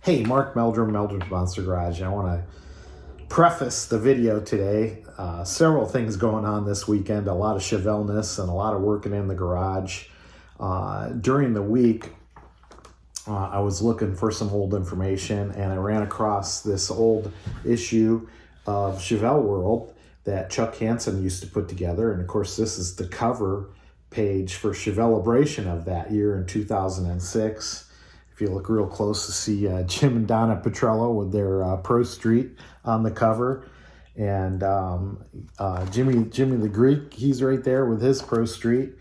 Hey, Mark Meldrum, Meldrum's Monster Garage. I want to preface the video today. Several things going on this weekend, a lot of Chevelle-ness and a lot of working in the garage. During the week, I was looking for some old information and I ran across this old issue of Chevelle World that Chuck Hansen used to put together. And of course, this is the cover page for Chevelle'bration of that year in 2006. If you look real close to see Jim and Donna Petrello with their Pro Street on the cover. And Jimmy the Greek, he's right there with his Pro Street.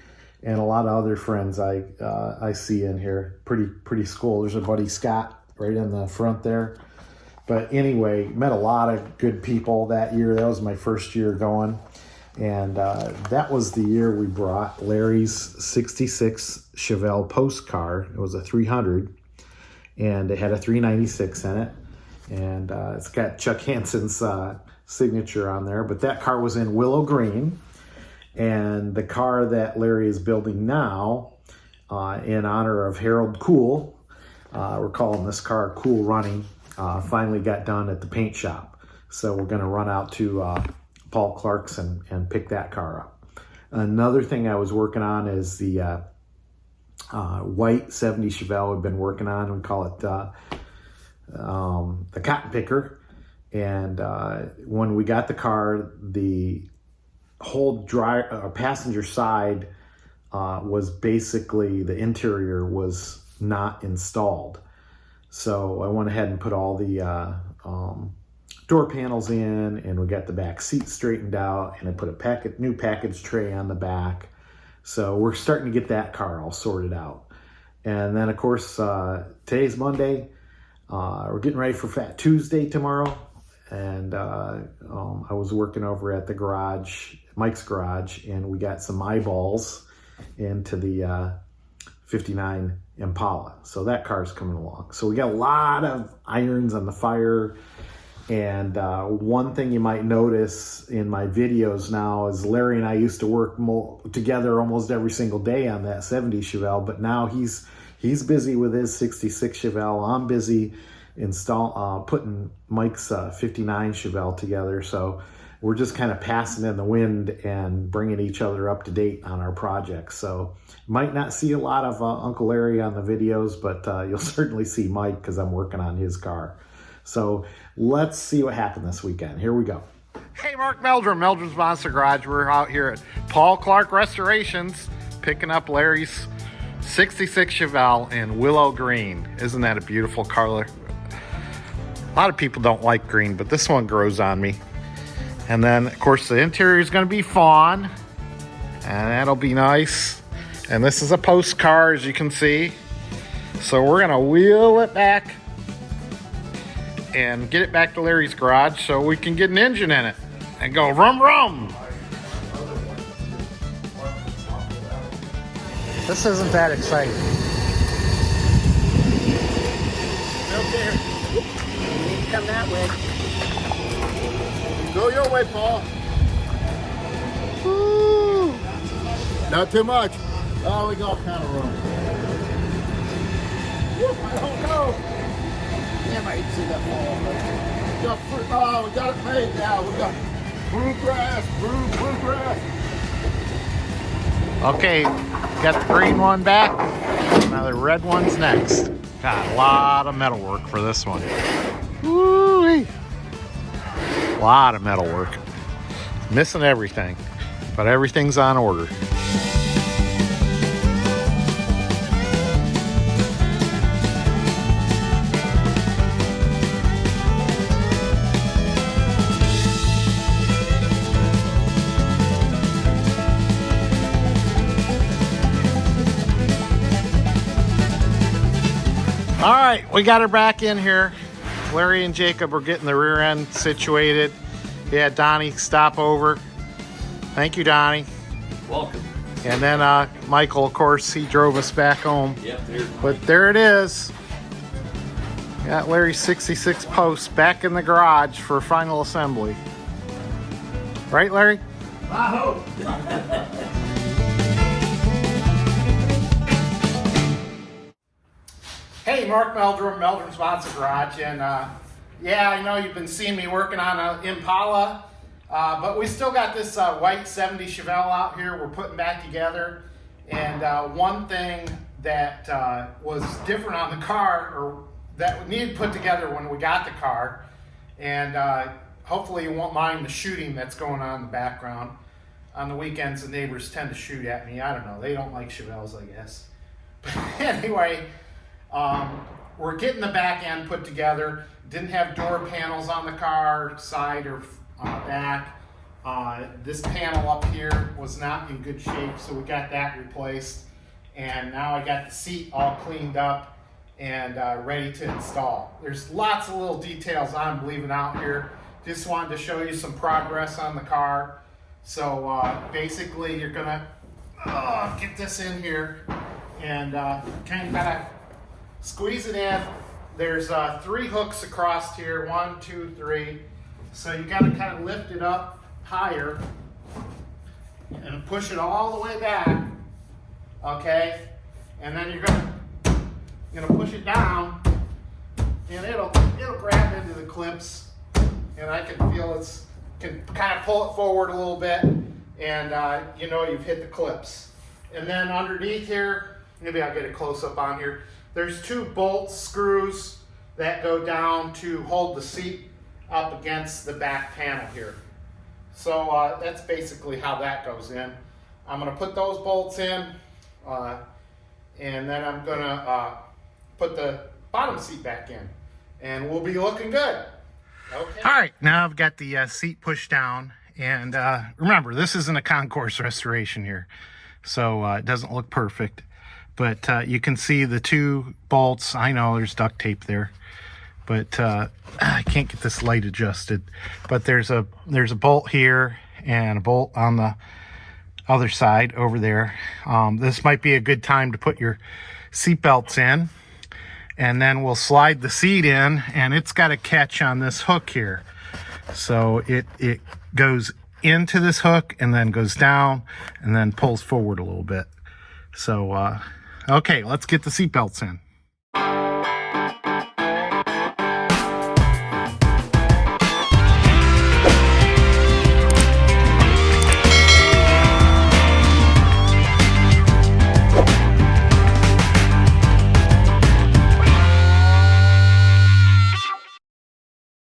And a lot of other friends I see in here. Pretty cool. There's a buddy Scott right in the front there. But anyway, met a lot of good people that year. That was my first year going. And that was the year we brought Larry's 66 Chevelle Post car. It was a 300. And it had a 396 in it. And it's got Chuck Hansen's signature on there. But that car was in Willow Green. And the car that Larry is building now, in honor of Harold Cool, we're calling this car Cool Running, finally got done at the paint shop. So we're going to run out to Paul Clark's and pick that car up. Another thing I was working on is the white 70 Chevelle we've been working on. We call it the Cotton Picker. And when we got the car, the whole passenger side was basically, the interior was not installed. So I went ahead and put all the door panels in, and we got the back seat straightened out, and I put a new package tray on the back. So we're starting to get that car all sorted out. And then of course, today's Monday. We're getting ready for Fat Tuesday tomorrow. And I was working over at the garage, Mike's garage, and we got some eyeballs into the 59 Impala. So that car's coming along. So we got a lot of irons on the fire. And one thing you might notice in my videos now is Larry and I used to work together almost every single day on that 70 Chevelle, but now he's busy with his 66 Chevelle. I'm busy putting Mike's 59 Chevelle together. So we're just kind of passing in the wind and bringing each other up to date on our projects. So might not see a lot of Uncle Larry on the videos, but you'll certainly see Mike because I'm working on his car. So let's see what happened this weekend. Here we go. Hey, Mark Meldrum, Meldrum's Monster Garage. We're out here at Paul Clark Restorations picking up Larry's 66 Chevelle in Willow Green. Isn't that a beautiful color? A lot of people don't like green, but this one grows on me. And then, of course, the interior is going to be fawn, and that'll be nice. And this is a post car, as you can see. So we're going to wheel it back and get it back to Larry's garage so we can get an engine in it and go rum rum. This isn't that exciting. Okay. You need to come that way. Go your way, Paul. Woo. Not too much. Oh, we got kind of room. I don't know. Yeah, might see that We got it made now. We got bluegrass. Okay, got the green one back. Now the red one's next. Got a lot of metal work for this one. Woo-wee. A lot of metal work. Missing everything, but everything's on order. All right, we got her back in here. Larry and Jacob are getting the rear end situated. We had Donnie stop over. Thank you, Donnie. Welcome. And then Michael, of course, he drove us back home. Yep, there's But there it is. Got Larry's 66 post back in the garage for final assembly. Right, Larry? I hope. Hey, Mark Meldrum, Meldrum's Monster Garage, and yeah, I know you've been seeing me working on an Impala, but we still got this white 70 Chevelle out here we're putting back together, and one thing that was different on the car, or that we needed put together when we got the car, and hopefully you won't mind the shooting that's going on in the background. On the weekends, the neighbors tend to shoot at me. I don't know, they don't like Chevelles, I guess. But anyway, we're getting the back end put together. Didn't have door panels on the car, side or back. This panel up here was not in good shape, so we got that replaced. And now I got the seat all cleaned up and ready to install. There's lots of little details I'm leaving out here. Just wanted to show you some progress on the car. So basically you're gonna get this in here and kind of gotta squeeze it in. There's 3 hooks across here, 1, 2, 3. So you gotta kind of lift it up higher and push it all the way back, okay? And then you're gonna push it down, and it'll grab into the clips, and I can feel can kind of pull it forward a little bit, and you know you've hit the clips. And then underneath here, maybe I'll get a close up on here. There's 2 bolt screws that go down to hold the seat up against the back panel here. So that's basically how that goes in. I'm gonna put those bolts in, and then I'm gonna put the bottom seat back in, and we'll be looking good. Okay. All right, now I've got the seat pushed down, and remember, this isn't a concourse restoration here, so it doesn't look perfect. But you can see the 2 bolts. I know there's duct tape there, but I can't get this light adjusted. But there's a bolt here and a bolt on the other side over there. This might be a good time to put your seat belts in, and then we'll slide the seat in, and it's got a catch on this hook here. So it goes into this hook and then goes down and then pulls forward a little bit. So okay, let's get the seat belts in.